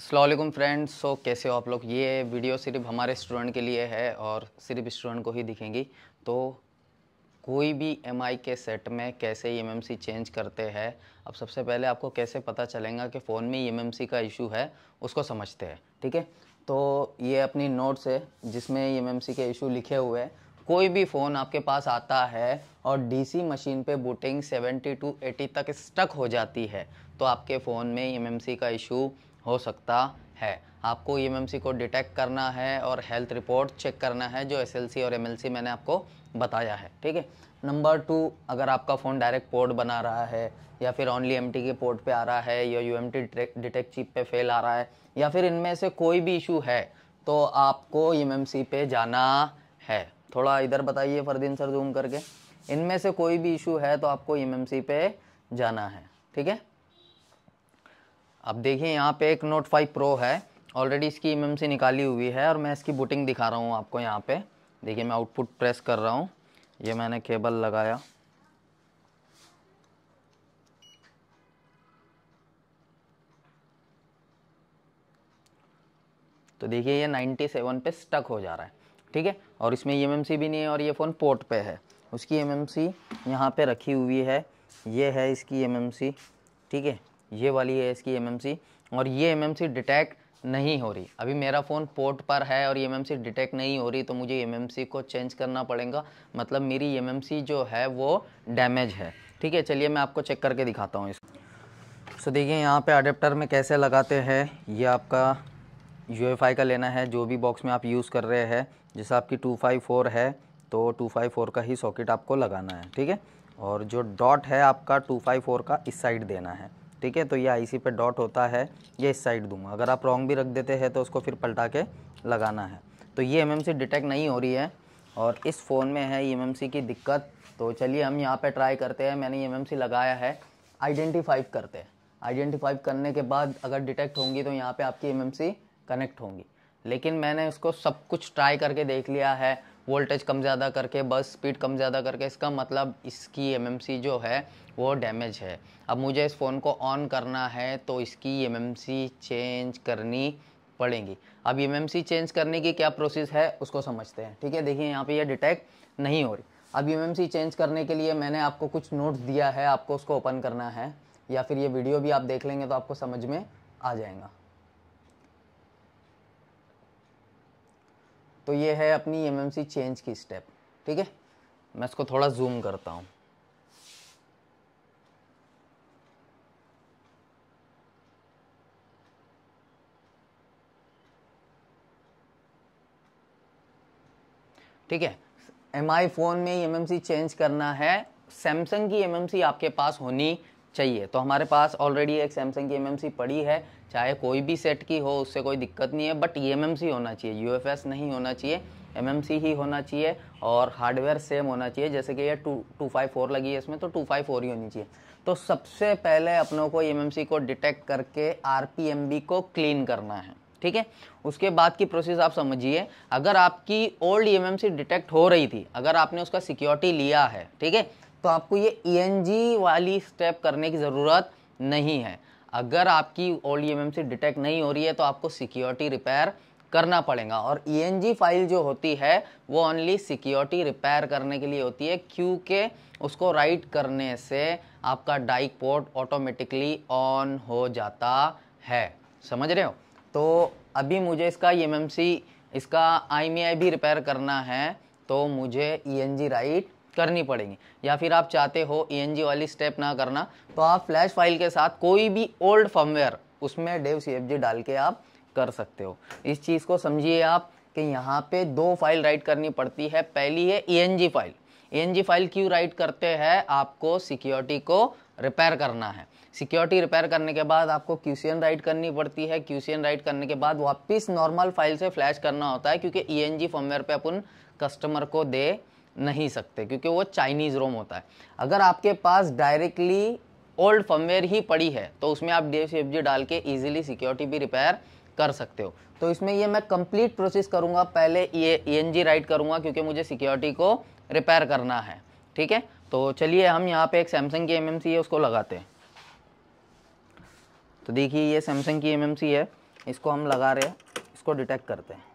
अस्सलाम वालेकुम फ्रेंड्स। कैसे हो आप लोग। ये वीडियो सिर्फ हमारे स्टूडेंट के लिए है और सिर्फ स्टूडेंट को ही दिखेंगी। तो कोई भी एमआई के सेट में कैसे एमएमसी चेंज करते हैं, अब सबसे पहले आपको कैसे पता चलेगा कि फ़ोन में एमएमसी का इशू है, उसको समझते हैं। ठीक है, तो ये अपनी नोट्स है जिसमें एमएमसी के इशू लिखे हुए हैं। कोई भी फ़ोन आपके पास आता है और डीसी मशीन पे बूटिंग 70 to 80 तक स्टक हो जाती है तो आपके फ़ोन में एमएमसी का इशू हो सकता है। आपको एमएमसी को डिटेक्ट करना है और हेल्थ रिपोर्ट चेक करना है, जो एसएलसी और एमएलसी मैंने आपको बताया है। ठीक है। नंबर 2, अगर आपका फ़ोन डायरेक्ट पोर्ट बना रहा है या फिर ओनली एमटी के पोर्ट पे आ रहा है या यूएमटी डिटेक्ट चिप पे फेल आ रहा है या फिर इनमें से कोई भी इशू है तो आपको एमएमसी पे जाना है। थोड़ा इधर बताइए फरदीन सर जूम करके। इनमें से कोई भी इशू है तो आपको एमएमसी पे जाना है। ठीक है। अब देखिए यहाँ पे एक नोट 5 प्रो है, ऑलरेडी इसकी एमएमसी निकाली हुई है और मैं इसकी बूटिंग दिखा रहा हूँ आपको। यहाँ पे देखिए मैं आउटपुट प्रेस कर रहा हूँ, ये मैंने केबल लगाया, तो देखिए ये 97 पे स्टक हो जा रहा है। ठीक है, और इसमें एमएमसी भी नहीं है और ये फ़ोन पोर्ट पे है। उसकी एमएमसी यहाँ पे रखी हुई है, ये है इसकी एमएमसी। ठीक है, ये वाली है इसकी एमएमसी और ये एमएमसी डिटेक्ट नहीं हो रही। अभी मेरा फ़ोन पोर्ट पर है और एमएमसी डिटेक्ट नहीं हो रही तो मुझे एमएमसी को चेंज करना पड़ेगा, मतलब मेरी एमएमसी जो है वो डैमेज है। ठीक है, चलिए मैं आपको चेक करके दिखाता हूँ इसको। सो देखिए यहाँ पे अडेप्टर में कैसे लगाते हैं, ये आपका UEFI का लेना है, जो भी बॉक्स में आप यूज़ कर रहे हैं। जैसे आपकी 254 है तो 254 का ही सॉकेट आपको लगाना है। ठीक है, और जो डॉट है आपका 254 का इस साइड देना है। ठीक है, तो ये आईसी पे डॉट होता है, ये इस साइड दूंगा। अगर आप रॉन्ग भी रख देते हैं तो उसको फिर पलटा के लगाना है। तो ये एमएमसी डिटेक्ट नहीं हो रही है और इस फ़ोन में है एमएमसी की दिक्कत। तो चलिए हम यहाँ पे ट्राई करते हैं। मैंने एमएमसी लगाया है, आइडेंटिफाई करते हैं। आइडेंटिफाई करने के बाद अगर डिटेक्ट होंगी तो यहाँ पे आपकी एमएमसी कनेक्ट होंगी। लेकिन मैंने इसको सब कुछ ट्राई करके देख लिया है, वोल्टेज कम ज़्यादा करके, बस स्पीड कम ज़्यादा करके, इसका मतलब इसकी एमएमसी जो है वो डैमेज है। अब मुझे इस फ़ोन को ऑन करना है तो इसकी एमएमसी चेंज करनी पड़ेगी। अब एमएमसी चेंज करने की क्या प्रोसेस है उसको समझते हैं। ठीक है, देखिए यहाँ पे ये डिटेक्ट नहीं हो रही। अब एमएमसी चेंज करने के लिए मैंने आपको कुछ नोट्स दिया है, आपको उसको ओपन करना है या फिर ये वीडियो भी आप देख लेंगे तो आपको समझ में आ जाएगा। तो ये है अपनी एमएमसी चेंज की स्टेप। ठीक है, मैं इसको थोड़ा जूम करता हूँ। ठीक है, एमआई फ़ोन में एमएमसी चेंज करना है। सैमसंग की एमएमसी आपके पास होनी चाहिए। तो हमारे पास ऑलरेडी एक सैमसंग की एमएमसी पड़ी है, चाहे कोई भी सेट की हो उससे कोई दिक्कत नहीं है, बट एमएमसी होना चाहिए, यूएफएस नहीं होना चाहिए, एमएमसी ही होना चाहिए और हार्डवेयर सेम होना चाहिए। जैसे कि ये 254 लगी है इसमें तो 254 ही होनी चाहिए। तो सबसे पहले अपनों को एमएमसी को डिटेक्ट करके आरपीएमबी को क्लीन करना है। ठीक है, उसके बाद की प्रोसेस आप समझिए। अगर आपकी ओल्ड एमएमसी डिटेक्ट हो रही थी, अगर आपने उसका सिक्योरिटी लिया है, ठीक है, तो आपको ये ईएनजी वाली स्टेप करने की ज़रूरत नहीं है। अगर आपकी ओल्ड एमएमसी डिटेक्ट नहीं हो रही है तो आपको सिक्योरिटी रिपेयर करना पड़ेगा। और ईएनजी फाइल जो होती है वो ओनली सिक्योरिटी रिपेयर करने के लिए होती है, क्योंकि उसको राइट करने से आपका डाइक पोर्ट ऑटोमेटिकली ऑन हो जाता है। समझ रहे हो। तो अभी मुझे इसका एमएमसी, इसका IMEI भी रिपेयर करना है तो मुझे ईएनजी राइट करनी पड़ेगी। या फिर आप चाहते हो ईएनजी वाली स्टेप ना करना तो आप फ्लैश फाइल के साथ कोई भी ओल्ड फर्मवेयर उसमें डेव CFG डाल के आप कर सकते हो। इस चीज़ को समझिए आप कि यहाँ पे 2 फाइल राइट करनी पड़ती है। पहली है ईएनजी फाइल। ईएनजी फाइल क्यों राइट करते हैं, आपको सिक्योरिटी को रिपेयर करना है। सिक्योरिटी रिपेयर करने के बाद आपको QCN राइट करनी पड़ती है। QCN राइट करने के बाद वापस नॉर्मल फाइल से फ्लैश करना होता है, क्योंकि ईएनजी फर्मवेयर पे अपन कस्टमर को दे नहीं सकते क्योंकि वो चाइनीज़ रोम होता है। अगर आपके पास डायरेक्टली ओल्ड फर्मवेयर ही पड़ी है तो उसमें आप डेव CFG डाल के ईजिली सिक्योरिटी भी रिपेयर कर सकते हो। तो इसमें ये मैं कंप्लीट प्रोसेस करूंगा। पहले ये ईएनजी राइट करूंगा क्योंकि मुझे सिक्योरिटी को रिपेयर करना है। ठीक है, तो चलिए हम यहाँ पे एक सैमसंग की एमएमसी है उसको लगाते हैं। तो देखिए ये सैमसंग की एमएमसी है इसको हम लगा रहे हैं, इसको डिटेक्ट करते हैं।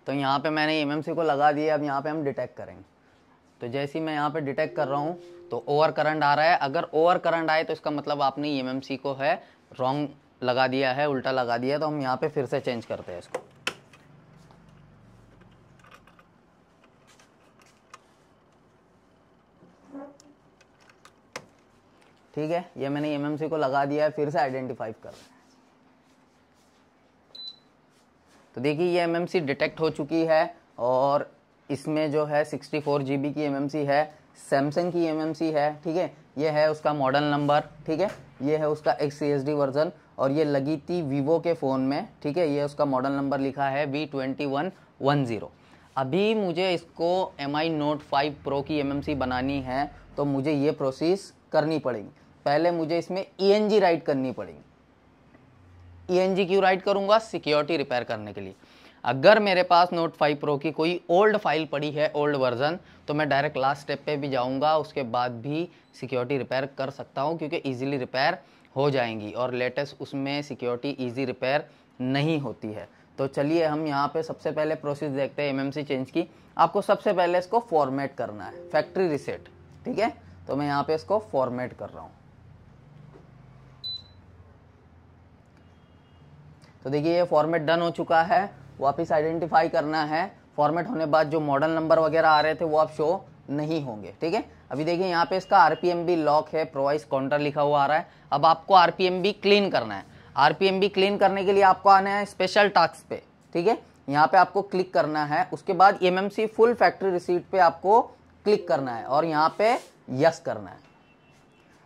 तो यहाँ पे मैंने एमएमसी को लगा दिया। अब यहाँ पे हम डिटेक्ट करेंगे। तो जैसे ही मैं यहाँ पे डिटेक्ट कर रहा हूँ तो ओवर करंट आ रहा है। अगर ओवर करंट आए तो इसका मतलब आपने एमएमसी को है रॉन्ग लगा दिया है, उल्टा लगा दिया है। तो हम यहाँ पे फिर से चेंज करते हैं इसको। ठीक है, ये मैंने एमएमसी को लगा दिया है, फिर से आइडेंटिफाई कर रहे हैं। तो देखिए ये एमएमसी डिटेक्ट हो चुकी है और इसमें जो है 64 GB की एमएमसी है, सैमसंग की एमएमसी है। ठीक है, ये है उसका मॉडल नंबर। ठीक है, ये है उसका XCSD वर्जन और ये लगी थी वीवो के फ़ोन में। ठीक है, ये उसका मॉडल नंबर लिखा है V2110। अभी मुझे इसको MI Note 5 Pro की एमएमसी बनानी है तो मुझे ये प्रोसेस करनी पड़ेगी। पहले मुझे इसमें ENG राइट करनी पड़ेगी। ENG क्यों राइट करूंगा? सिक्योरिटी रिपेयर करने के लिए। अगर मेरे पास Note 5 Pro की कोई ओल्ड फाइल पड़ी है, ओल्ड वर्जन, तो मैं डायरेक्ट लास्ट स्टेप पे भी जाऊंगा, उसके बाद भी सिक्योरिटी रिपेयर कर सकता हूं क्योंकि इजीली रिपेयर हो जाएंगी और लेटेस्ट उसमें सिक्योरिटी इजी रिपेयर नहीं होती है। तो चलिए हम यहाँ पे सबसे पहले प्रोसेस देखते हैं एमएमसी चेंज की। आपको सबसे पहले इसको फॉर्मेट करना है, फैक्ट्री रिसेट। ठीक है, तो मैं यहाँ पे इसको फॉर्मेट कर रहा हूँ। तो देखिए ये फॉर्मेट डन हो चुका है। वापस आइडेंटिफाई करना है। फॉर्मेट होने बाद जो मॉडल नंबर वगैरह आ रहे थे वो अब शो नहीं होंगे। ठीक है, अभी देखिए यहाँ पे इसका आरपीएम भी लॉक है, प्रोवाइस काउंटर लिखा हुआ आ रहा है। अब आपको आरपीएम भी क्लीन करना है। आरपीएम भी क्लीन करने के लिए आपको आना है स्पेशल टास्क पे। ठीक है, यहाँ पे आपको क्लिक करना है। उसके बाद एमएमसी फुल फैक्ट्री रिसीट पे आपको क्लिक करना है और यहाँ पे यस करना है।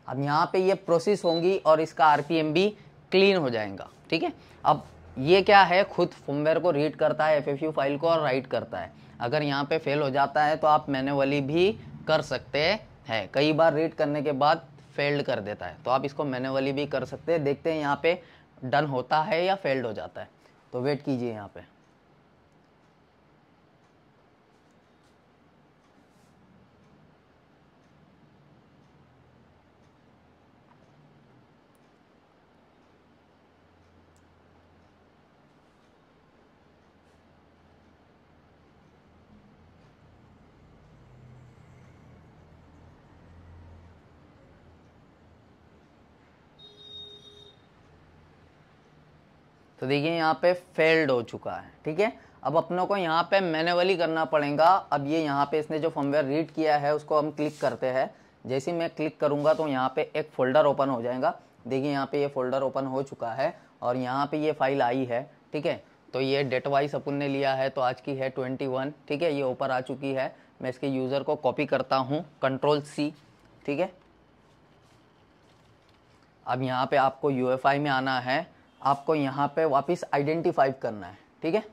अब यहाँ पे ये प्रोसेस होंगी और इसका आरपीएम भी क्लीन हो जाएगा। ठीक है, अब ये क्या है, खुद फर्मवेयर को रीड करता है FFU फाइल को और राइट करता है। अगर यहाँ पे फेल हो जाता है तो आप मैन्युअली भी कर सकते हैं। कई बार रीड करने के बाद फेल्ड कर देता है तो आप इसको मैन्युअली भी कर सकते हैं। देखते हैं यहाँ पे डन होता है या फेल्ड हो जाता है। तो वेट कीजिए यहाँ पे। तो देखिए यहाँ पे फेल्ड हो चुका है। ठीक है, अब अपनों को यहाँ पे मैन्युअली करना पड़ेगा। अब ये यहाँ पे इसने जो फर्मवेयर रीड किया है उसको हम क्लिक करते हैं। जैसे ही मैं क्लिक करूँगा तो यहाँ पे एक फोल्डर ओपन हो जाएगा। देखिए यहाँ पे ये फोल्डर ओपन हो चुका है और यहाँ पे ये फाइल आई है। ठीक है, तो ये डेट वाइज अपन ने लिया है तो आज की है 21। ठीक है, ये ऊपर आ चुकी है। मैं इसके यूज़र को कॉपी करता हूँ, Ctrl+C। ठीक है, अब यहाँ पे आपको UEFI में आना है। आपको यहाँ पे वापस आइडेंटिफाई करना है। ठीक है,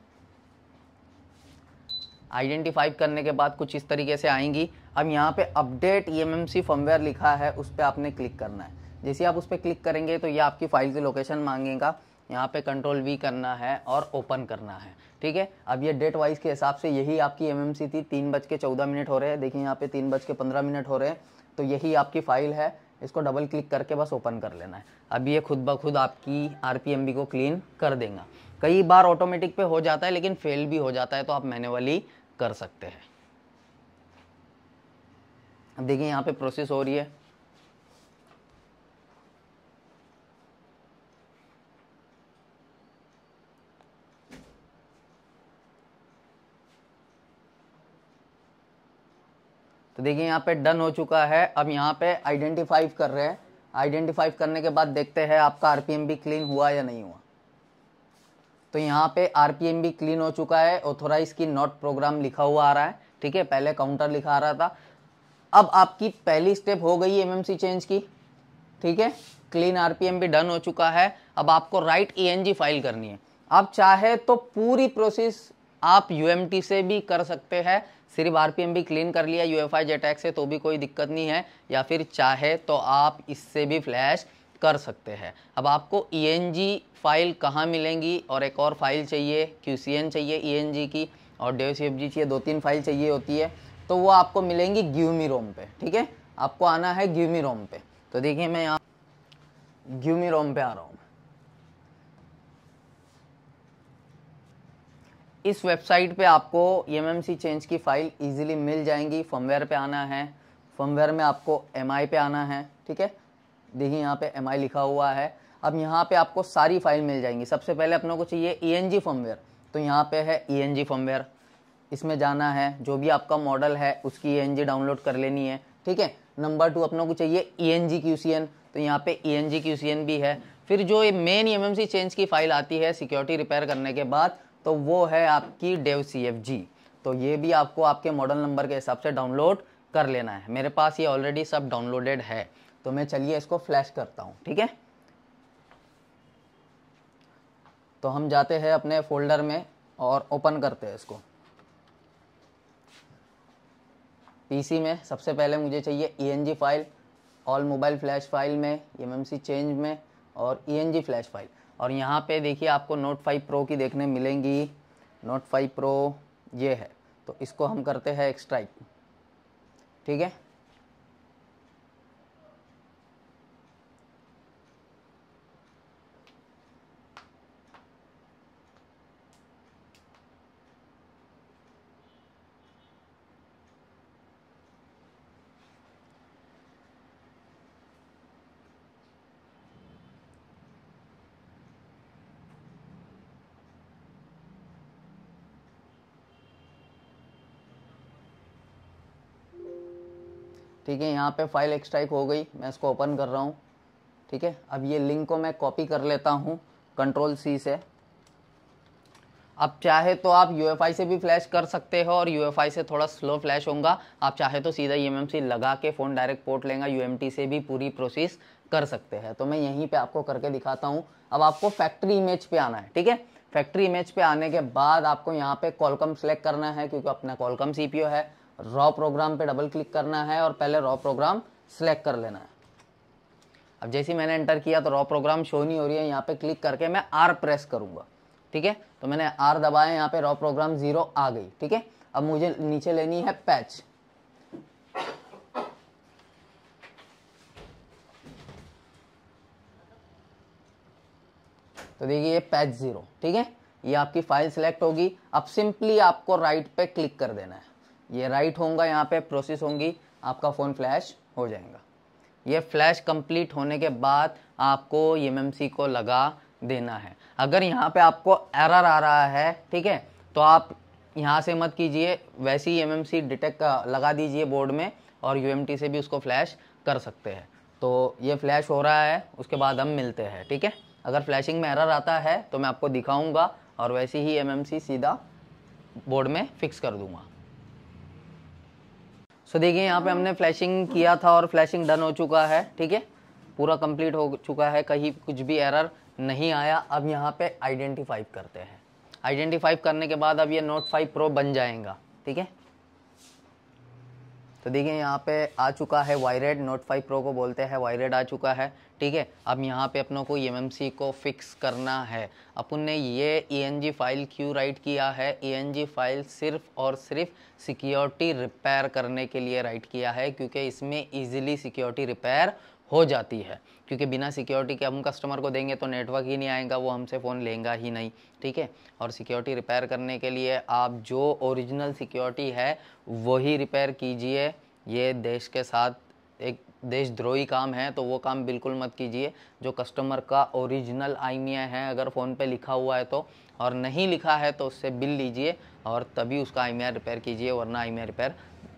आइडेंटिफाई करने के बाद कुछ इस तरीके से आएंगी। अब यहाँ पे अपडेट EMMC फर्मवेयर लिखा है, उस पर आपने क्लिक करना है। जैसे आप उस पर क्लिक करेंगे तो ये आपकी फाइल की लोकेशन मांगेगा। यहाँ पे Ctrl+V करना है और ओपन करना है। ठीक है, अब ये डेट वाइज के हिसाब से यही आपकी एमएमसी थी। 3:14 हो रहे हैं। देखिए यहाँ पे 3:15 हो रहे हैं। तो यही आपकी फाइल है। इसको डबल क्लिक करके बस ओपन कर लेना है। अब ये खुद ब खुद आपकी आरपीएम भी को क्लीन कर देगा। कई बार ऑटोमेटिक पे हो जाता है लेकिन फेल भी हो जाता है तो आप मैन्युअली कर सकते हैं। अब देखिए यहाँ पे प्रोसेस हो रही है। तो देखिए यहाँ पे डन हो चुका है। अब यहाँ पे आइडेंटिफाई कर रहे हैं। आइडेंटिफाई करने के बाद देखते हैं आपका आरपीएम भी क्लीन हुआ या नहीं हुआ। तो यहाँ पे आरपीएम भी क्लीन हो चुका है। ऑथोराइज की नॉट प्रोग्राम लिखा हुआ आ रहा है। ठीक है, पहले काउंटर लिखा आ रहा था। अब आपकी पहली स्टेप हो गई एमएमसी चेंज की। ठीक है, क्लीन आरपीएम भी डन हो चुका है। अब आपको राइट ENG फाइल करनी है। आप चाहे तो पूरी प्रोसेस आप UMT से भी कर सकते हैं। सिर्फ आरपीएम भी क्लीन कर लिया UEFI JTAG से तो भी कोई दिक्कत नहीं है, या फिर चाहे तो आप इससे भी फ्लैश कर सकते हैं। अब आपको ENG फाइल कहाँ मिलेंगी, और एक और फाइल चाहिए, QCN चाहिए ENG की, और DevCFG चाहिए, 2-3 फाइल चाहिए होती है, तो वो आपको मिलेंगी GiveMeROM पे। ठीक है, आपको आना है GiveMeROM पे। तो देखिए मैं यहाँ GiveMeROM पे आ रहा हूँ। इस वेबसाइट पे आपको MMC चेंज की फाइल इजीली मिल जाएंगी। फर्मवेयर पे आना है, फर्मवेयर में आपको MI पे आना है। ठीक है, देखिए यहाँ पे MI लिखा हुआ है। अब यहाँ पे आपको सारी फाइल मिल जाएंगी। सबसे पहले अपनों को चाहिए ENG फर्मवेयर, तो यहाँ पे है ENG फर्मवेयर, इसमें जाना है। जो भी आपका मॉडल है उसकी ENG डाउनलोड कर लेनी है। ठीक है, नंबर 2 अपनों को चाहिए ENG QCN, तो यहाँ पे ENG QCN भी है। फिर जो ये मेन MMC चेंज की फाइल आती है सिक्योरिटी रिपेयर करने के बाद, तो वो है आपकी DevCFG। तो ये भी आपको आपके मॉडल नंबर के हिसाब से डाउनलोड कर लेना है। मेरे पास ये ऑलरेडी सब डाउनलोडेड है, तो मैं चलिए इसको फ्लैश करता हूँ। ठीक है, तो हम जाते हैं अपने फोल्डर में और ओपन करते हैं इसको। PC में सबसे पहले मुझे चाहिए ENG file, all mobile flash file में, MMC चेंज में, और ENG फ्लैश फाइल। और यहाँ पे देखिए आपको Note 5 Pro की देखने मिलेंगी। Note 5 Pro ये है, तो इसको हम करते हैं एक्सट्रैक्ट। ठीक है, ठीक है, यहाँ पे फाइल एक्सट्रैक्ट हो गई। मैं इसको ओपन कर रहा हूँ। ठीक है, अब ये लिंक को मैं कॉपी कर लेता हूँ Ctrl+C से। अब चाहे तो आप UEFI से भी फ्लैश कर सकते हो, और UEFI से थोड़ा स्लो फ्लैश होगा। आप चाहे तो सीधा MMC लगा के फ़ोन डायरेक्ट पोर्ट लेगा, UMT से भी पूरी प्रोसेस कर सकते हैं। तो मैं यहीं पे आपको करके दिखाता हूँ। अब आपको फैक्ट्री इमेज पे आना है। ठीक है, फैक्ट्री इमेज पे आने के बाद आपको यहाँ पे Qualcomm सेलेक्ट करना है, क्योंकि अपना Qualcomm CPU है। रॉ प्रोग्राम पे डबल क्लिक करना है और पहले रॉ प्रोग्राम सेलेक्ट कर लेना है। अब जैसे मैंने एंटर किया तो रॉ प्रोग्राम शो नहीं हो रही है। यहाँ पे क्लिक करके मैं R प्रेस करूंगा। ठीक है, तो मैंने R दबाया, यहाँ पे रॉ प्रोग्राम 0 आ गई। ठीक है, अब मुझे नीचे लेनी है पैच। तो देखिए ये पैच 0। ठीक है, ये आपकी फाइल सिलेक्ट होगी। अब सिंपली आपको राइट पे क्लिक कर देना है। ये राइट होगा, यहाँ पे प्रोसेस होंगी, आपका फ़ोन फ्लैश हो जाएगा। ये फ्लैश कंप्लीट होने के बाद आपको MMC को लगा देना है। अगर यहाँ पे आपको एरर आ रहा है, ठीक है, तो आप यहाँ से मत कीजिए, वैसे ही MMC डिटेक्ट लगा दीजिए बोर्ड में, और UMT से भी उसको फ्लैश कर सकते हैं। तो ये फ्लैश हो रहा है, उसके बाद हम मिलते हैं। ठीक है, अगर फ्लैशिंग में एरर आता है तो मैं आपको दिखाऊंगा, और वैसे ही MMC सीधा बोर्ड में फिक्स कर दूंगा। सो देखिए यहाँ पे हमने फ्लैशिंग किया था और फ्लैशिंग डन हो चुका है। ठीक है, पूरा कंप्लीट हो चुका है, कहीं कुछ भी एरर नहीं आया। अब यहाँ पे आइडेंटिफाई करते हैं। आइडेंटिफाई करने के बाद अब ये Note 5 Pro बन जाएगा। ठीक है, तो देखिए यहाँ पे आ चुका है वायरेड, Note 5 Pro को बोलते हैं, वायरेड आ चुका है। ठीक है, अब यहाँ पे अपनों को MMC को फिक्स करना है। अपन ने ये ENG फाइल क्यों राइट किया है? ENG फाइल सिर्फ और सिर्फ सिक्योरिटी रिपेयर करने के लिए राइट किया है, क्योंकि इसमें ईजिली सिक्योरिटी रिपेयर हो जाती है। क्योंकि बिना सिक्योरिटी के हम कस्टमर को देंगे तो नेटवर्क ही नहीं आएगा, वो हमसे फ़ोन लेगा ही नहीं। ठीक है, और सिक्योरिटी रिपेयर करने के लिए आप जो ओरिजिनल सिक्योरिटी है वही रिपेयर कीजिए। ये देश के साथ एक देशद्रोही काम है, तो वो काम बिल्कुल मत कीजिए। जो कस्टमर का ओरिजिनल IMEI है, अगर फ़ोन पे लिखा हुआ है तो, और नहीं लिखा है तो उससे बिल लीजिए और तभी उसका IMEI रिपेयर कीजिए, वरना IMEI रिपेयर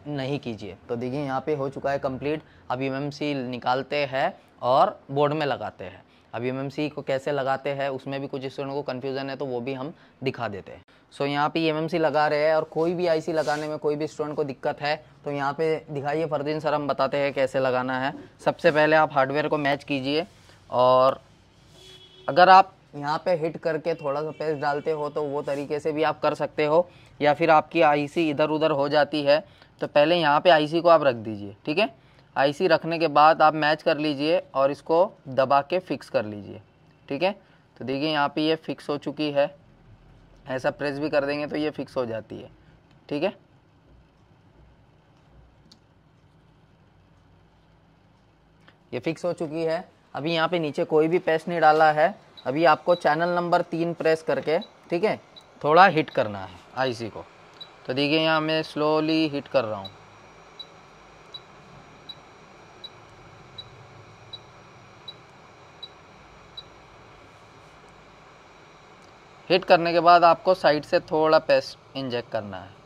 नहीं कीजिए। तो देखिए यहाँ पे हो चुका है कंप्लीट। अब MMC निकालते हैं और बोर्ड में लगाते हैं। अब MMC को कैसे लगाते हैं उसमें भी कुछ स्टूडेंट को कन्फ्यूज़न है, तो वो भी हम दिखा देते हैं। सो यहाँ पे MMC लगा रहे हैं, और कोई भी IC लगाने में कोई भी स्टूडेंट को दिक्कत है तो यहाँ पे दिखाइए फरदीन सर, हम बताते हैं कैसे लगाना है। सबसे पहले आप हार्डवेयर को मैच कीजिए, और अगर आप यहाँ पे हिट करके थोड़ा सा पेस्ट डालते हो तो वो तरीके से भी आप कर सकते हो, या फिर आपकी IC इधर उधर हो जाती है तो पहले यहाँ पे IC को आप रख दीजिए। ठीक है, आईसी रखने के बाद आप मैच कर लीजिए और इसको दबा के फिक्स कर लीजिए। ठीक है, तो देखिए यहाँ पे ये फिक्स हो चुकी है, ऐसा प्रेस भी कर देंगे तो ये फिक्स हो जाती है। ठीक है, ये फिक्स हो चुकी है। अभी यहाँ पे नीचे कोई भी पेस्ट नहीं डाला है। अभी आपको चैनल नंबर 3 प्रेस करके, ठीक है, थोड़ा हिट करना है आईसी को। तो देखिए यहाँ मैं स्लोली हिट कर रहा हूँ। हिट करने के बाद आपको साइड से थोड़ा पेस्ट इंजेक्ट करना है।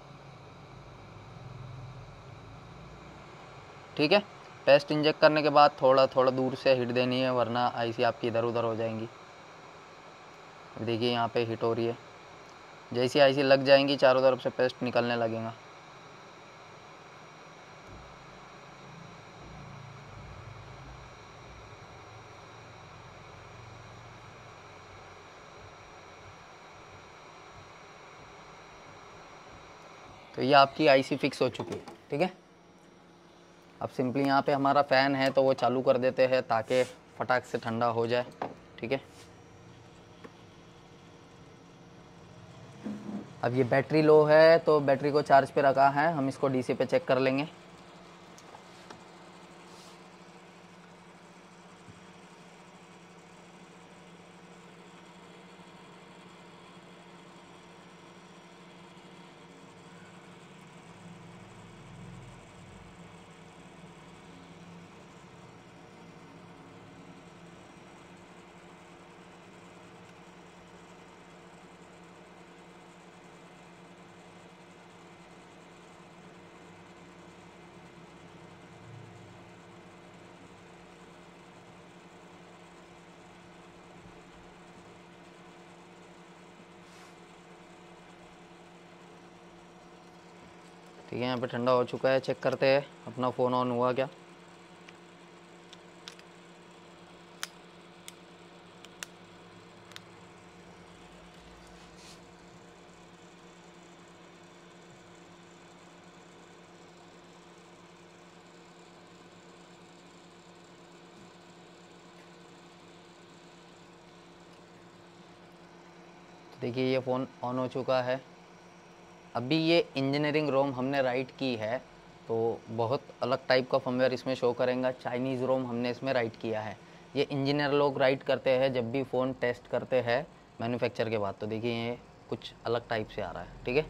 ठीक है, पेस्ट इंजेक्ट करने के बाद थोड़ा थोड़ा दूर से हिट देनी है, वरना आईसी आपकी इधर उधर हो जाएंगी। देखिए यहाँ पे हिट हो रही है, जैसी आईसी लग जाएंगी चारों तरफ से पेस्ट निकलने लगेगा। तो ये आपकी आईसी फिक्स हो चुकी है। ठीक है, अब सिंपली यहाँ पे हमारा फ़ैन है तो वो चालू कर देते हैं ताकि फटाक से ठंडा हो जाए। ठीक है, अब ये बैटरी लो है तो बैटरी को चार्ज पे रखा है, हम इसको डीसी पे चेक कर लेंगे। ठीक है, यहाँ पे ठंडा हो चुका है। चेक करते हैं अपना फ़ोन ऑन हुआ क्या। देखिए ये फ़ोन ऑन हो चुका है। अभी ये इंजीनियरिंग रोम हमने राइट की है तो बहुत अलग टाइप का फर्मवेयर इसमें शो करेगा। चाइनीज़ रोम हमने इसमें राइट किया है। ये इंजीनियर लोग राइट करते हैं जब भी फ़ोन टेस्ट करते हैं मैन्युफैक्चर के बाद। तो देखिए ये कुछ अलग टाइप से आ रहा है। ठीक है,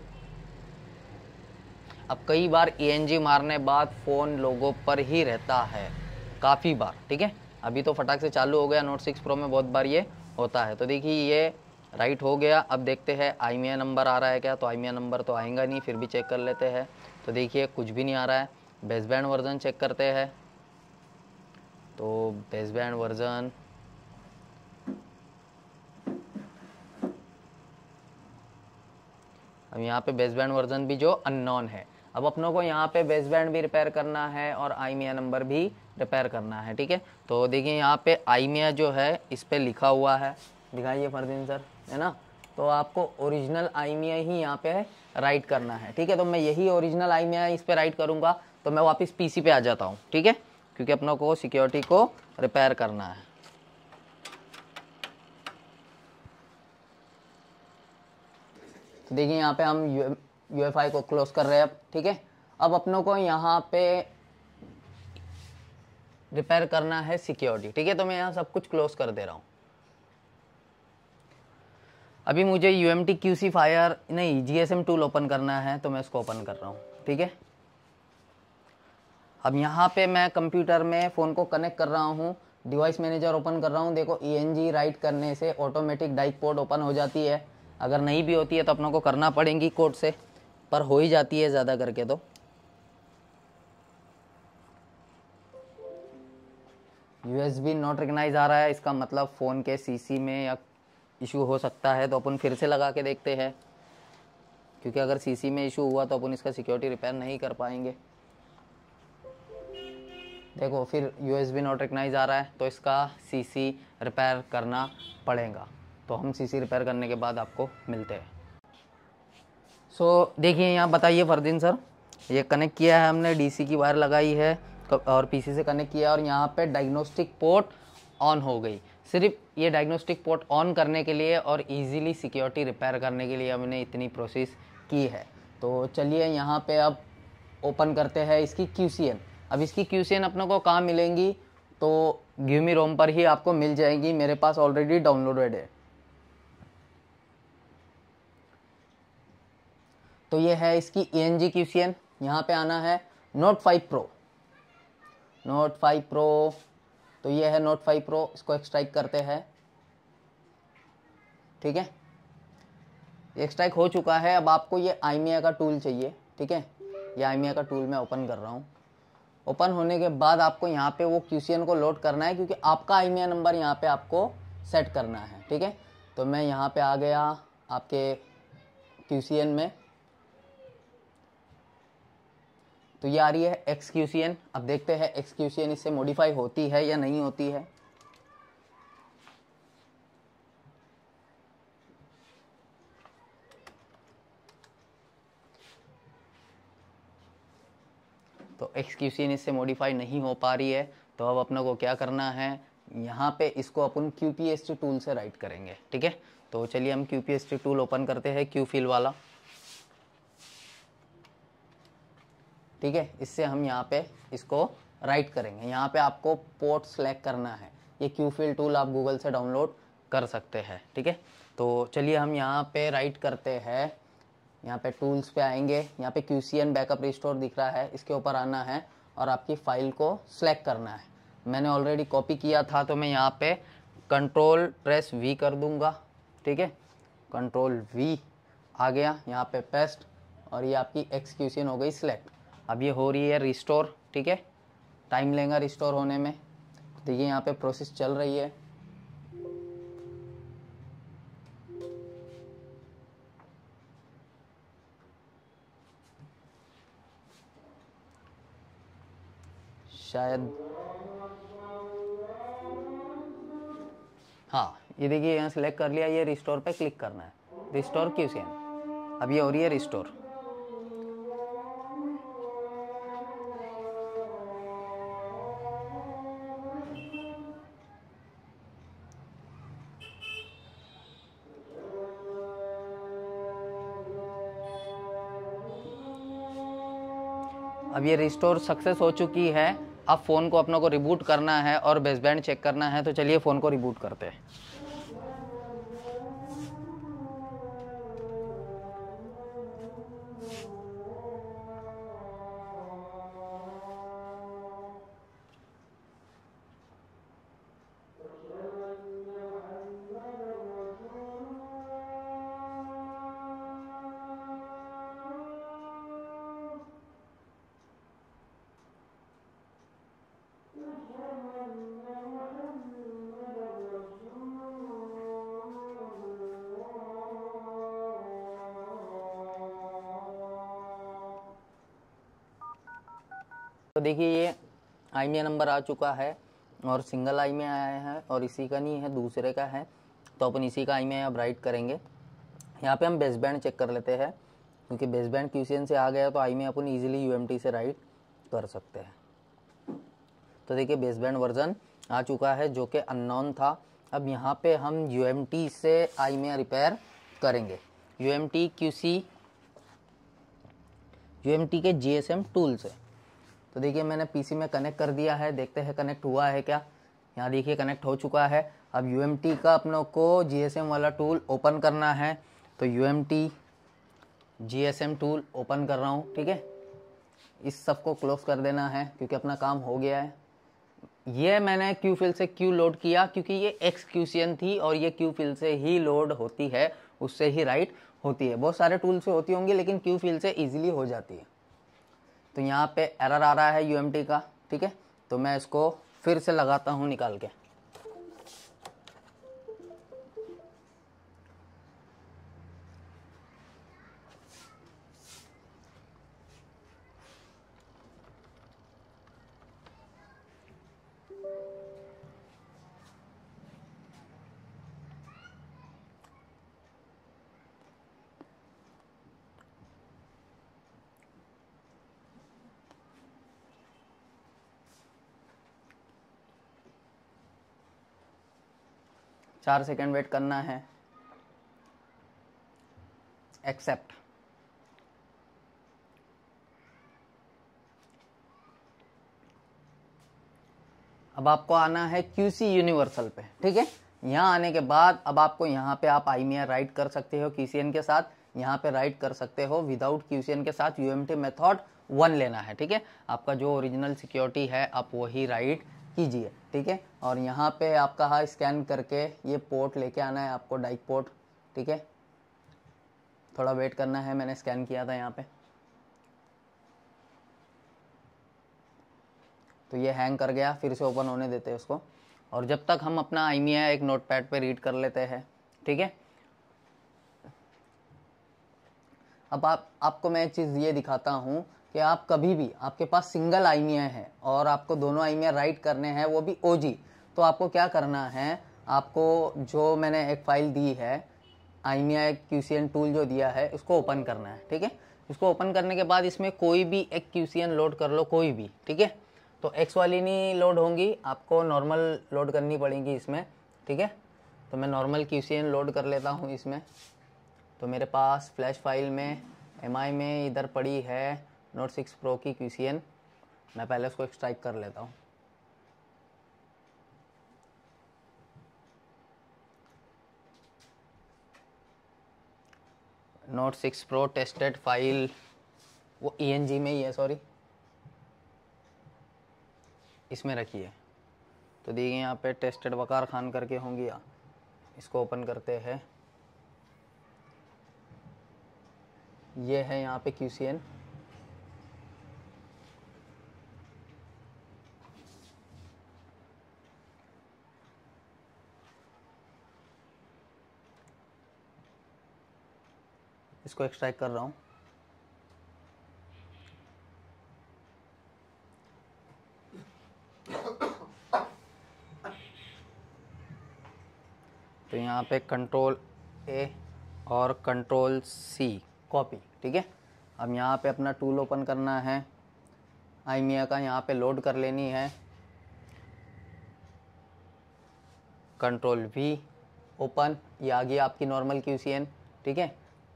अब कई बार ENG मारने बाद फ़ोन लोगों पर ही रहता है काफ़ी बार। ठीक है, अभी तो फटाक से चालू हो गया। नोट 6 प्रो में बहुत बार ये होता है। तो देखिए ये राइट हो गया। अब देखते हैं IMEI नंबर आ रहा है क्या। तो IMEI नंबर तो आएगा नहीं, फिर भी चेक कर लेते हैं। तो देखिए कुछ भी नहीं आ रहा है। बेसबैंड वर्जन चेक करते हैं। तो बेसबैंड वर्जन अब यहाँ पे बेसबैंड वर्जन भी जो अननोन है। अब अपनों को यहाँ पे बेसबैंड भी रिपेयर करना है और IMEI नंबर भी रिपेयर करना है। ठीक है, तो देखिए यहाँ पे IMEI जो है इस पे लिखा हुआ है, दिखाइए फरदीन सर, है ना। तो आपको ओरिजिनल IMEI ही यहाँ पे राइट करना है। ठीक है, तो मैं यही ओरिजिनल IMEI इस पे राइट करूँगा। तो मैं वापस PC पे आ जाता हूँ। ठीक है, क्योंकि अपनों को सिक्योरिटी को रिपेयर करना है। तो देखिए यहाँ पे हम UEFI को क्लोज कर रहे हैं अब। ठीक है, अब अपनों को यहाँ पे रिपेयर करना है सिक्योरिटी। ठीक है, तो मैं यहाँ सब कुछ क्लोज कर दे रहा हूँ। अभी मुझे UMT QC फायर नहीं GSM टूल ओपन करना है, तो मैं इसको ओपन कर रहा हूँ। ठीक है, अब यहाँ पे मैं कंप्यूटर में फ़ोन को कनेक्ट कर रहा हूँ, डिवाइस मैनेजर ओपन कर रहा हूँ। देखो ENG राइट करने से ऑटोमेटिक डाइक पोर्ट ओपन हो जाती है। अगर नहीं भी होती है तो अपनों को करना पड़ेगी कोड से, पर हो ही जाती है ज़्यादा करके। तो USB नॉट रिकग्नाइज आ रहा है, इसका मतलब फ़ोन के CC में या इशू हो सकता है। तो अपन फिर से लगा के देखते हैं, क्योंकि अगर CC में इशू हुआ तो अपन इसका सिक्योरिटी रिपेयर नहीं कर पाएंगे। देखो फिर USB नॉट रिकग्नाइज आ रहा है, तो इसका CC रिपेयर करना पड़ेगा। तो हम CC रिपेयर करने के बाद आपको मिलते हैं। सो देखिए यहाँ बताइए फरदीन सर, ये कनेक्ट किया है हमने, DC की वायर लगाई है, और पीसी से कनेक्ट किया और यहाँ पे डायग्नोस्टिक पोर्ट ऑन हो गई। सिर्फ ये डायग्नोस्टिक पोर्ट ऑन करने के लिए और इजीली सिक्योरिटी रिपेयर करने के लिए हमने इतनी प्रोसेस की है। तो चलिए यहाँ पे अब ओपन करते हैं इसकी QCN। अब इसकी QCN अपने को कहाँ मिलेंगी, तो GUI रोम पर ही आपको मिल जाएगी, मेरे पास ऑलरेडी डाउनलोडेड है। तो ये है इसकी ENG QCN। यहाँ पे आना है Note 5 Pro, Note 5 Pro। तो ये है Note 5 Pro, इसको एक्सट्रैक्ट करते हैं। ठीक है, एक्सट्रैक्ट हो चुका है। अब आपको ये IMEI का टूल चाहिए। ठीक है, ये IMEI का टूल मैं ओपन कर रहा हूँ। ओपन होने के बाद आपको यहाँ पे वो QCN को लोड करना है, क्योंकि आपका IMEI नंबर यहाँ पे आपको सेट करना है। ठीक है, तो मैं यहाँ पे आ गया आपके QCN में। तो ये आ रही है XQCN। अब देखते हैं XQCN इससे मॉडिफाई होती है या नहीं होती है। तो XQCN इससे मॉडिफाई नहीं हो पा रही है। तो अब अपने को क्या करना है, यहाँ पे इसको अपन QPST टूल से राइट करेंगे। ठीक है, तो चलिए हम QPST टूल ओपन करते हैं, QFill वाला। ठीक है, इससे हम यहाँ पे इसको राइट करेंगे। यहाँ पे आपको पोर्ट सेलेक्ट करना है। ये QFill टूल आप गूगल से डाउनलोड कर सकते हैं। ठीक है, तो चलिए हम यहाँ पे राइट करते हैं। यहाँ पे टूल्स पे आएंगे, यहाँ पे QCN बैकअप रिस्टोर दिख रहा है, इसके ऊपर आना है और आपकी फाइल को सिलेक्ट करना है। मैंने ऑलरेडी कॉपी किया था, तो मैं यहाँ पे कंट्रोल प्रेस V कर दूंगा। ठीक है, कंट्रोल V आ गया, यहाँ पे पेस्ट, और ये आपकी XQCN हो गई सिलेक्ट। अब ये हो रही है रिस्टोर। ठीक है, टाइम लेगा रिस्टोर होने में। देखिए यहाँ पे प्रोसेस चल रही है। शायद हाँ, ये देखिए यहाँ सिलेक्ट कर लिया, ये रिस्टोर पे क्लिक करना है, रिस्टोर QCN। अब ये हो रही है रिस्टोर। अब ये रिस्टोर सक्सेस हो चुकी है। अब फ़ोन को अपनों को रिबूट करना है और बेसबैंड चेक करना है। तो चलिए फ़ोन को रिबूट करते हैं। तो देखिए ये IMEI नंबर आ चुका है और सिंगल IMEI आया है और इसी का नहीं है, दूसरे का है। तो अपन इसी का IMEI अब राइट करेंगे। यहाँ पे हम बेसबैंड चेक कर लेते हैं, क्योंकि बेसबैंड QCN से आ गया तो IMEI अपन इजीली UMT से राइट कर सकते हैं। तो देखिए बेसबैंड वर्जन आ चुका है, जो कि अननोन था। अब यहाँ पे हम UMT से IMEI रिपेयर करेंगे, UMT के GSM टूल से। तो देखिए मैंने PC में कनेक्ट कर दिया है, देखते हैं कनेक्ट हुआ है क्या। यहाँ देखिए कनेक्ट हो चुका है। अब UMT का अपनों को GSM वाला टूल ओपन करना है। तो UMT GSM टूल ओपन कर रहा हूँ। ठीक है, इस सब को क्लोज कर देना है, क्योंकि अपना काम हो गया है। ये मैंने QFill से क्यों लोड किया, क्योंकि ये XQCN थी और ये QFill से ही लोड होती है, उससे ही राइट होती है। बहुत सारे टूल से होती होंगी, लेकिन QFill से ईजिली हो जाती है। तो यहाँ पे एरर आ रहा है UMT का। ठीक है, तो मैं इसको फिर से लगाता हूँ निकाल के। 4 सेकंड वेट करना है, एक्सेप्ट। अब आपको आना है QC यूनिवर्सल पे, ठीक है। यहाँ आने के बाद अब आपको यहाँ पे आप IMEI राइट कर सकते हो QCN के साथ, यहाँ पे राइट कर सकते हो विदाउट QCN के साथ UMT मेथड 1 लेना है, ठीक है। आपका जो ओरिजिनल सिक्योरिटी है आप वही राइट कीजिए, ठीक है। और यहाँ पे आपका हाँ स्कैन करके ये पोर्ट लेके आना है आपको, डाइक पोर्ट, ठीक है। थोड़ा वेट करना है, मैंने स्कैन किया था यहाँ पे, तो ये हैंग कर गया, फिर से ओपन होने देते हैं उसको। और जब तक हम अपना IMEI एक नोटपैड पे रीड कर लेते हैं, ठीक है। अब आपको मैं एक चीज़ ये दिखाता हूँ कि आप कभी भी आपके पास सिंगल IMEI है और आपको दोनों IMEI राइट करने हैं, वो भी OG, तो आपको क्या करना है, आपको जो मैंने एक फाइल दी है IMEI QCN टूल जो दिया है उसको ओपन करना है, ठीक है। इसको ओपन करने के बाद इसमें कोई भी एक QCN लोड कर लो, कोई भी, ठीक है। तो X वाली नहीं लोड होंगी, आपको नॉर्मल लोड करनी पड़ेगी इसमें, ठीक है। तो मैं नॉर्मल QCN लोड कर लेता हूँ इसमें। तो मेरे पास फ्लैश फाइल में MI में इधर पड़ी है Note 6 Pro की QCN, मैं पहले उसको एक्सट्रैक्ट कर लेता हूँ। Note 6 Pro टेस्टेड फाइल वो ENG में ही है, सॉरी, इसमें रखी है। तो देखिए यहाँ पे टेस्टेड वकार खान करके होंगी, इसको ओपन करते हैं। ये है यहाँ पे QCN, इसको एक्सट्रैक्ट कर रहा हूँ। तो यहाँ पे Ctrl+A और Ctrl+C कॉपी, ठीक है। अब यहाँ पे अपना टूल ओपन करना है, IMEI का यहाँ पे लोड कर लेनी है, Ctrl+V ओपन, ये आ गया आपकी नॉर्मल QCN, ठीक है।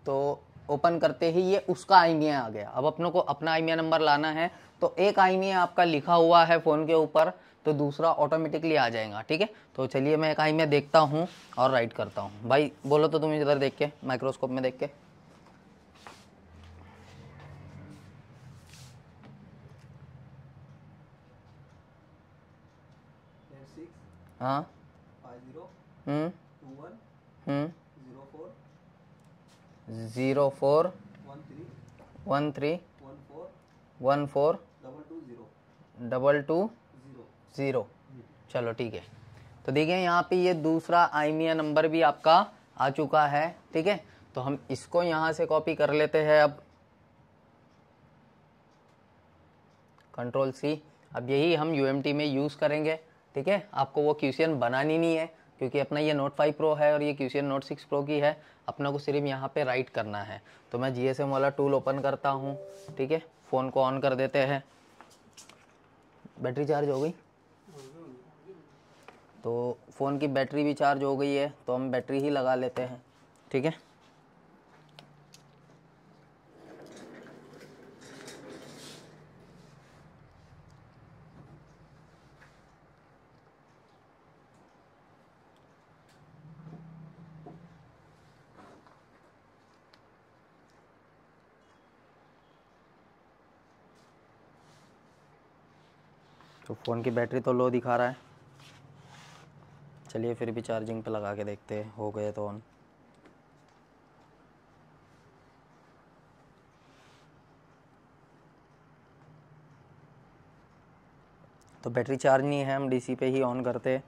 तो ओपन करते ही ये उसका IMEI आ गया। अब अपनों को अपना IMEI नंबर लाना है, तो एक IMEI आपका लिखा हुआ है फ़ोन के ऊपर, तो दूसरा ऑटोमेटिकली आ जाएगा, ठीक है। तो चलिए मैं एक IMEI देखता हूँ और राइट करता हूँ। भाई बोलो तो तुम इधर देख के, माइक्रोस्कोप में देख के। हाँ 04 13 14 220। चलो ठीक है। तो देखिए यहाँ पे ये दूसरा IMEI नंबर भी आपका आ चुका है, ठीक है। तो हम इसको यहाँ से कॉपी कर लेते हैं। अब Ctrl+C, अब यही हम UMT में यूज़ करेंगे, ठीक है। आपको वो QCN बनानी नहीं है, क्योंकि अपना ये Note 5 Pro है और ये QCN Note 6 Pro की है, अपना को सिर्फ यहाँ पे राइट करना है। तो मैं GSM वाला टूल ओपन करता हूँ, ठीक है। फ़ोन को ऑन कर देते हैं। बैटरी चार्ज हो गई, तो फ़ोन की बैटरी भी चार्ज हो गई है, तो हम बैटरी ही लगा लेते हैं, ठीक है। तो फ़ोन की बैटरी तो लो दिखा रहा है, चलिए फिर भी चार्जिंग पे लगा के देखते हैं, हो गए तो ऑन। तो बैटरी चार्ज नहीं है, हम DC पे ही ऑन करते हैं।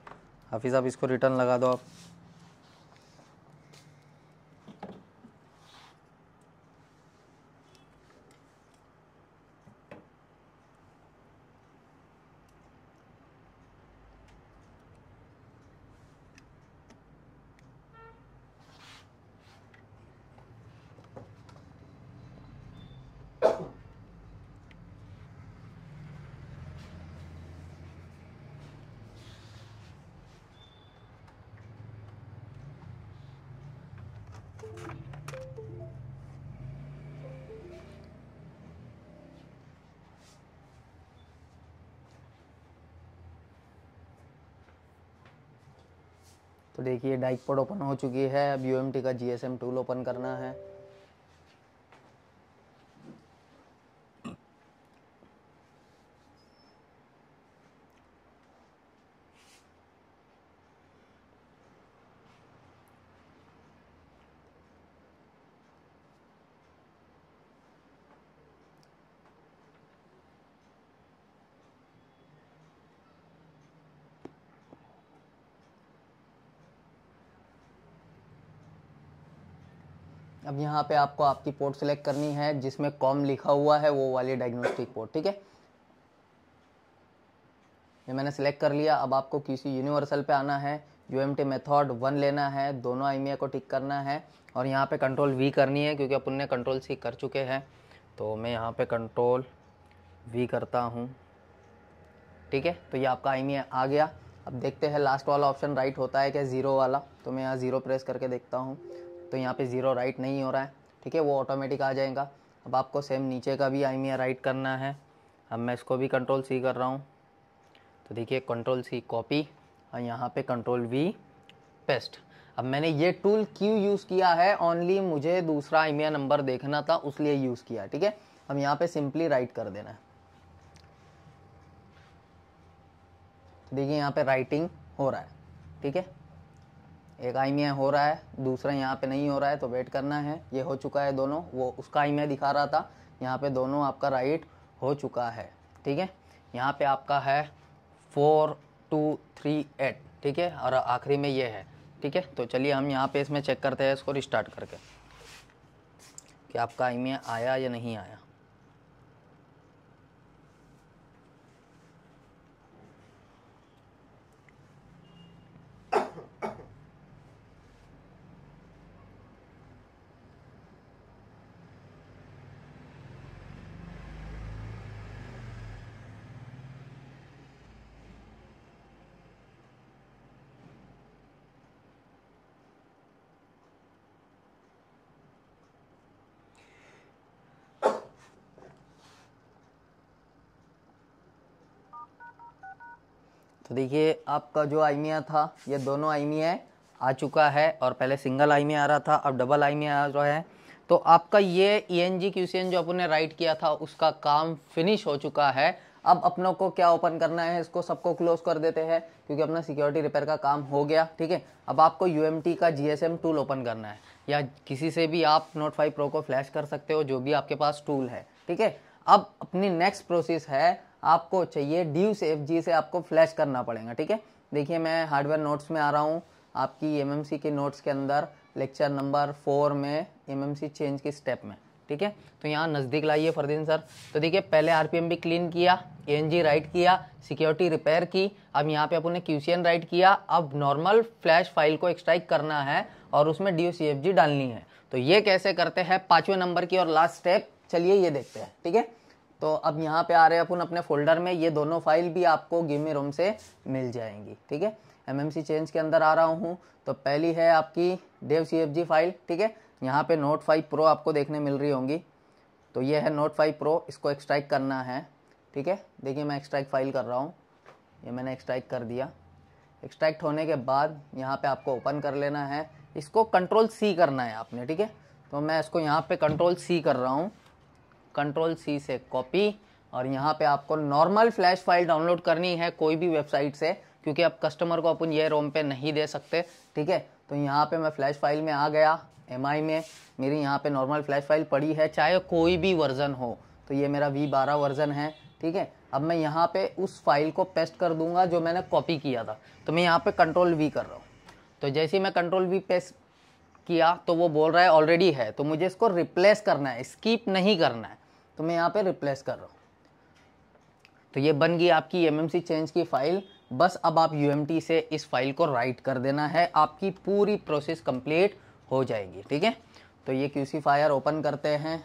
हाफिज़ आप इसको रिटर्न लगा दो आप। तो देखिए डाइक पोड ओपन हो चुकी है। अब यूएमटी का जीएसएम टूल ओपन करना है। अब यहाँ पे आपको आपकी पोर्ट सिलेक्ट करनी है जिसमें कॉम लिखा हुआ है, वो वाली डायग्नोस्टिक पोर्ट। ठीक है, ये मैंने सिलेक्ट कर लिया। अब आपको किसी यूनिवर्सल पे आना है, यूएमटी मेथड 1 लेना है, दोनों आईमीआई को टिक करना है और यहाँ पे कंट्रोल वी करनी है क्योंकि अपन ने कंट्रोल सी कर चुके हैं। तो मैं यहाँ पे कंट्रोल वी करता हूँ। ठीक है, तो ये आपका आईमीआई आ गया। अब देखते हैं लास्ट वाला ऑप्शन राइट होता है क्या, ज़ीरो वाला। तो मैं यहाँ ज़ीरो प्रेस करके देखता हूँ, तो यहाँ पे ज़ीरो राइट नहीं हो रहा है। ठीक है, वो ऑटोमेटिक आ जाएगा। अब आपको सेम नीचे का भी आईमीआई राइट करना है। अब मैं इसको भी कंट्रोल सी कर रहा हूँ। तो देखिए कंट्रोल सी कॉपी और यहाँ पे कंट्रोल वी पेस्ट। अब मैंने ये टूल क्यों यूज़ किया है, ओनली मुझे दूसरा आईमीआई नंबर देखना था, उसलिए यूज़ किया। ठीक है, अब यहाँ पे सिंपली राइट कर देना है। देखिए यहाँ पे राइटिंग हो रहा है। ठीक है, एक आईमीआई हो रहा है, दूसरा यहाँ पे नहीं हो रहा है, तो वेट करना है। ये हो चुका है दोनों, वो उसका आईमीआई दिखा रहा था, यहाँ पे दोनों आपका राइट हो चुका है। ठीक है, यहाँ पे आपका है 4238। ठीक है, और आखिरी में ये है। ठीक है, तो चलिए हम यहाँ पे इसमें चेक करते हैं इसको रिस्टार्ट करके कि आपका आईमीआई आया या नहीं आया। तो देखिए आपका जो आईमीआई था, ये दोनों आईमीआई आ चुका है और पहले सिंगल आईमीआई आ रहा था, अब डबल आईमीआई आ रहा है। तो आपका ये ENG QCN जो अपन ने राइट किया था उसका काम फिनिश हो चुका है। अब अपनों को क्या ओपन करना है, इसको सबको क्लोज कर देते हैं क्योंकि अपना सिक्योरिटी रिपेयर का काम हो गया। ठीक है, अब आपको UMT का GSM टूल ओपन करना है, या किसी से भी आप Note 5 Pro को फ्लैश कर सकते हो, जो भी आपके पास टूल है। ठीक है, अब अपनी नेक्स्ट प्रोसेस है, आपको चाहिए DuSafeG से आपको फ्लैश करना पड़ेगा। ठीक है, देखिए मैं हार्डवेयर नोट्स में आ रहा हूँ, आपकी MMC के नोट्स के अंदर लेक्चर नंबर 4 में MMC चेंज की स्टेप में। ठीक है, तो यहाँ नज़दीक लाइए फरदीन सर। तो देखिए पहले RPM भी क्लीन किया, ENG राइट किया, सिक्योरिटी रिपेयर की, अब यहाँ पे अपन ने QCN राइट किया। अब नॉर्मल फ्लैश फाइल को एक्सट्रैक्ट करना है और उसमें DuSafeG डालनी है। तो ये कैसे करते हैं, 5वें नंबर की और लास्ट स्टेप, चलिए ये देखते हैं। ठीक है, तो अब यहाँ पे आ रहे हैं अपन अपने फोल्डर में, ये दोनों फाइल भी आपको गिव मी रोम से मिल जाएंगी। ठीक है, MMC चेंज के अंदर आ रहा हूँ। तो पहली है आपकी DevCFG फाइल। ठीक है, यहाँ पे Note 5 Pro आपको देखने मिल रही होंगी। तो ये है Note 5 Pro, इसको एक्सट्रैक्ट करना है। ठीक है, देखिए मैं एक्सट्रैक्ट फाइल कर रहा हूँ, ये मैंने एक्सट्रैक्ट कर दिया। एक्सट्रैक्ट होने के बाद यहाँ पे आपको ओपन कर लेना है, इसको कंट्रोल C करना है आपने। ठीक है, तो मैं इसको यहाँ पे कंट्रोल C कर रहा हूँ, कंट्रोल C से कॉपी, और यहाँ पे आपको नॉर्मल फ्लैश फाइल डाउनलोड करनी है कोई भी वेबसाइट से, क्योंकि अब कस्टमर को अपन ये रोम पे नहीं दे सकते। ठीक है, तो यहाँ पे मैं फ्लैश फाइल में आ गया, MI में मेरी यहाँ पे नॉर्मल फ्लैश फाइल पड़ी है, चाहे कोई भी वर्जन हो। तो ये मेरा V12 वर्जन है। ठीक है, अब मैं यहाँ पे उस फाइल को पेस्ट कर दूंगा जो मैंने कॉपी किया था। तो मैं यहाँ पे कंट्रोल V कर रहा हूँ। तो जैसे ही मैं कंट्रोल V पेस्ट किया तो वो बोल रहा है ऑलरेडी है, तो मुझे इसको रिप्लेस करना है, स्किप नहीं करना है। तो मैं यहाँ पे रिप्लेस कर रहा हूँ। तो ये बन गई आपकी MMC चेंज की फाइल। बस अब आप UMT से इस फाइल को राइट कर देना है, आपकी पूरी प्रोसेस कंप्लीट हो जाएगी। ठीक है, तो ये QC फायर ओपन करते हैं,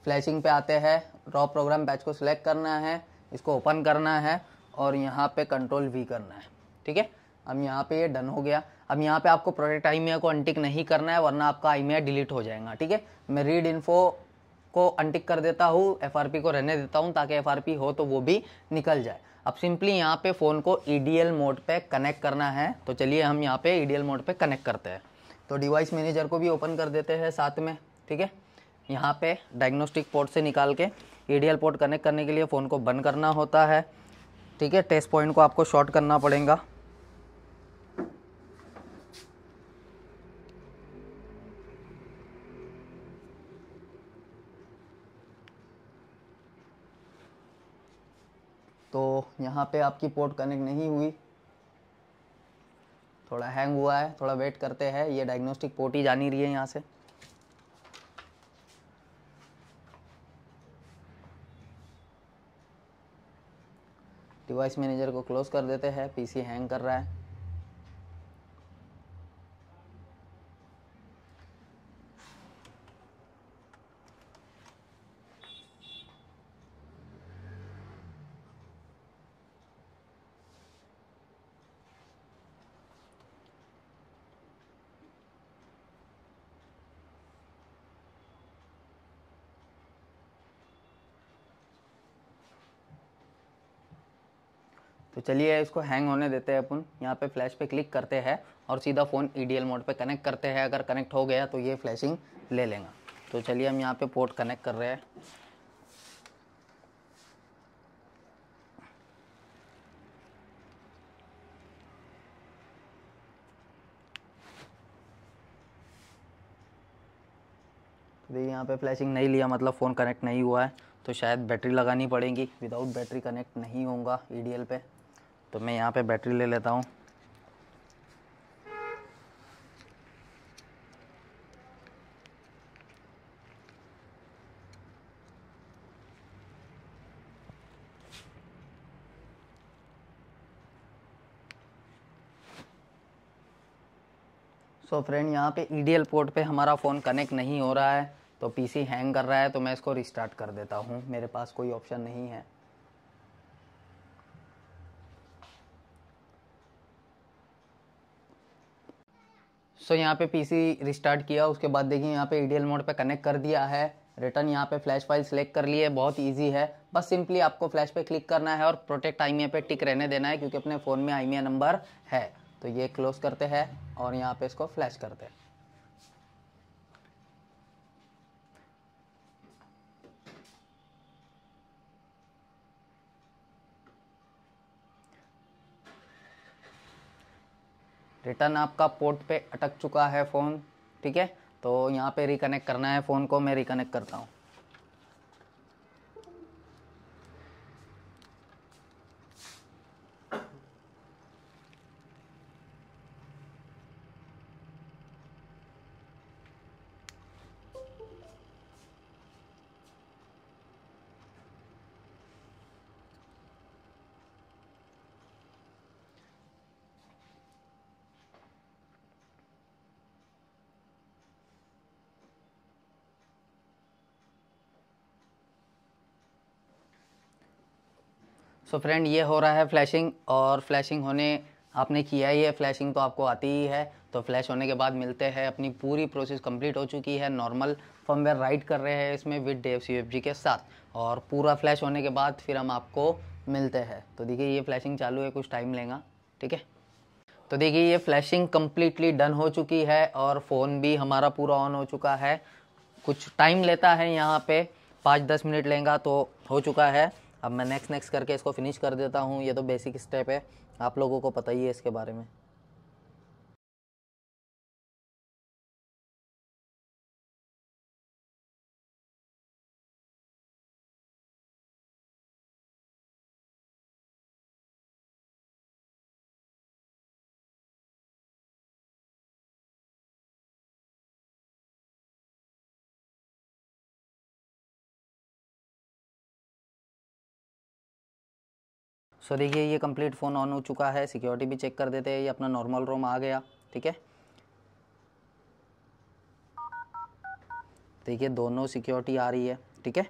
फ्लैशिंग पे आते हैं, रॉ प्रोग्राम बैच को सिलेक्ट करना है, इसको ओपन करना है और यहाँ पे कंट्रोल V करना है। ठीक है, अब यहाँ पे ये डन हो गया। अब यहाँ पे आपको प्रोटेक्ट आईमिया को अनटिक नहीं करना है, वरना आपका आईमिया डिलीट हो जाएगा। ठीक है, मैं रीड इन्फो को अनटिक कर देता हूँ, एफआरपी को रहने देता हूँ ताकि एफआरपी हो तो वो भी निकल जाए। अब सिंपली यहाँ पे फ़ोन को ईडीएल मोड पे कनेक्ट करना है। तो चलिए हम यहाँ पे ईडीएल मोड पे कनेक्ट करते हैं। तो डिवाइस मैनेजर को भी ओपन कर देते हैं साथ में। ठीक है, यहाँ पे डायग्नोस्टिक पोर्ट से निकाल के ईडीएल पोर्ट कनेक्ट करने के लिए फ़ोन को बंद करना होता है। ठीक है, टेस्ट पॉइंट को आपको शॉर्ट करना पड़ेगा। तो यहाँ पे आपकी पोर्ट कनेक्ट नहीं हुई, थोड़ा हैंग हुआ है, थोड़ा वेट करते हैं। ये डायग्नोस्टिक पोर्ट ही जा नहीं रही है यहाँ से। डिवाइस मैनेजर को क्लोज कर देते हैं, पीसी हैंग कर रहा है। तो चलिए इसको हैंग होने देते हैं अपन। यहाँ पे फ्लैश पे क्लिक करते हैं और सीधा फ़ोन ईडीएल मोड पे कनेक्ट करते हैं। अगर कनेक्ट हो गया तो ये फ्लैशिंग ले लेगा। तो चलिए हम यहाँ पे पोर्ट कनेक्ट कर रहे हैं। तो देखिए यहाँ पे फ्लैशिंग नहीं लिया, मतलब फ़ोन कनेक्ट नहीं हुआ है। तो शायद बैटरी लगानी पड़ेगी, विदाउट बैटरी कनेक्ट नहीं होगा ईडीएल पे। तो मैं यहाँ पे बैटरी ले लेता हूँ। सो फ्रेंड, यहाँ पे ईडीएल पोर्ट पे हमारा फ़ोन कनेक्ट नहीं हो रहा है, तो पीसी हैंग कर रहा है। तो मैं इसको रिस्टार्ट कर देता हूँ, मेरे पास कोई ऑप्शन नहीं है। सो यहाँ पे पीसी रिस्टार्ट किया, उसके बाद देखिए यहाँ पे ईडीएल मोड पे कनेक्ट कर दिया है। रिटर्न यहाँ पे फ्लैश फाइल सेलेक्ट कर लिए, बहुत इजी है। बस सिंपली आपको फ्लैश पे क्लिक करना है और प्रोटेक्ट आईमिया पे टिक रहने देना है, क्योंकि अपने फ़ोन में आईमिया नंबर है। तो ये क्लोज करते हैं और यहाँ पे इसको फ्लैश करते हैं। रिटर्न आपका पोर्ट पे अटक चुका है फ़ोन। ठीक है, तो यहाँ पे रिकनेक्ट करना है फ़ोन को। मैं रिकनेक्ट करता हूँ। सो फ्रेंड, ये हो रहा है फ्लैशिंग, और फ्लैशिंग होने आपने किया ही है, फ्लैशिंग तो आपको आती ही है। तो फ्लैश होने के बाद मिलते हैं, अपनी पूरी प्रोसेस कंप्लीट हो चुकी है। नॉर्मल फर्मवेयर राइट कर रहे हैं इसमें विद DFCFG के साथ, और पूरा फ्लैश होने के बाद फिर हम आपको मिलते हैं। तो देखिए ये फ्लैशिंग चालू है, कुछ टाइम लेगा। ठीक है, तो देखिए ये फ्लैशिंग कम्प्लीटली डन हो चुकी है और फ़ोन भी हमारा पूरा ऑन हो चुका है। कुछ टाइम लेता है, यहाँ पे 5-10 मिनट लेगा तो हो चुका है। अब मैं नेक्स्ट करके इसको फिनिश कर देता हूँ। ये तो बेसिक स्टेप है, आप लोगों को पता ही है इसके बारे में। सो देखिए ये कंप्लीट फ़ोन ऑन हो चुका है। सिक्योरिटी भी चेक कर देते हैं, ये अपना नॉर्मल रोम आ गया। ठीक है, देखिए दोनों सिक्योरिटी आ रही है। ठीक है,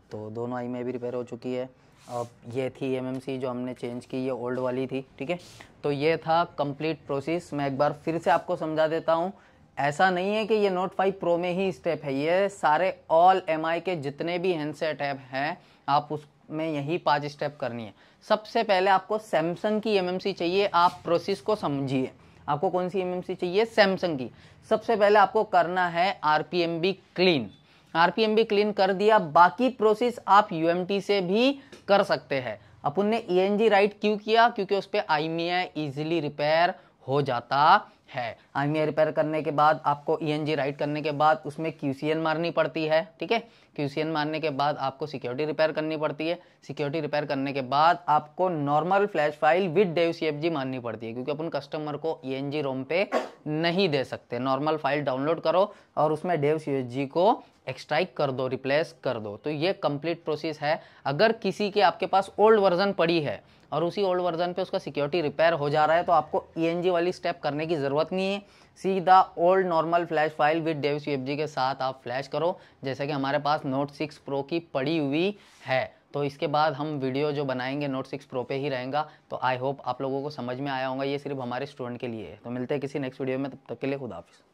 तो दोनों आई में भी रिपेयर हो चुकी है। अब ये थी एमएमसी जो हमने चेंज की, ये ओल्ड वाली थी, ठीक है। तो ये था कंप्लीट प्रोसेस। मैं एक बार फिर से आपको समझा देता हूँ। ऐसा नहीं है कि ये नोट 5 प्रो में ही स्टेप है, ये सारे ऑल एमआई के जितने भी हैंडसेट ऐप हैं आप उसमें यही 5 स्टेप करनी है। सबसे पहले आपको सैमसंग की एमएमसी चाहिए। आप प्रोसेस को समझिए, आपको कौन सी एमएमसी चाहिए? सैमसंग की। सबसे पहले आपको करना है आरपीएमबी क्लीन। आरपीएमबी क्लीन कर दिया, बाकी प्रोसेस आप यूएमटी से भी कर सकते हैं। अपन ने ईएनजी राइट क्यों किया? क्योंकि उस पर आईएमईआई इजीली रिपेयर हो जाता है। आईएमईआई रिपेयर करने के बाद आपको ईएनजी राइट करने के बाद उसमें क्यूसीएन मारनी पड़ती है, ठीक है। क्यूसीएन मारने के बाद आपको सिक्योरिटी रिपेयर करनी पड़ती है। सिक्योरिटी रिपेयर करने के बाद आपको normal flash file with dev CFG मारनी पड़ती है, क्योंकि अपन कस्टमर को ईएनजी रोम पे नहीं दे सकते। नॉर्मल फाइल डाउनलोड करो और उसमें डेव सीएफजी को एक्सट्रैक्ट कर दो, रिप्लेस कर दो। तो ये कंप्लीट प्रोसेस है। अगर किसी के आपके पास ओल्ड वर्जन पड़ी है और उसी ओल्ड वर्जन पे उसका सिक्योरिटी रिपेयर हो जा रहा है, तो आपको ईएनजी वाली स्टेप करने की ज़रूरत नहीं है। सीधा old normal flash file with dev CFG के साथ आप फ्लैश करो, जैसे कि हमारे पास नोट 6 प्रो की पड़ी हुई है। तो इसके बाद हम वीडियो जो बनाएंगे नोट 6 प्रो पे ही रहेगा। तो आई होप आप लोगों को समझ में आया होगा। ये सिर्फ हमारे स्टूडेंट के लिए है। तो मिलते हैं किसी नेक्स्ट वीडियो में, तब तक के लिए खुदा हाफिज़।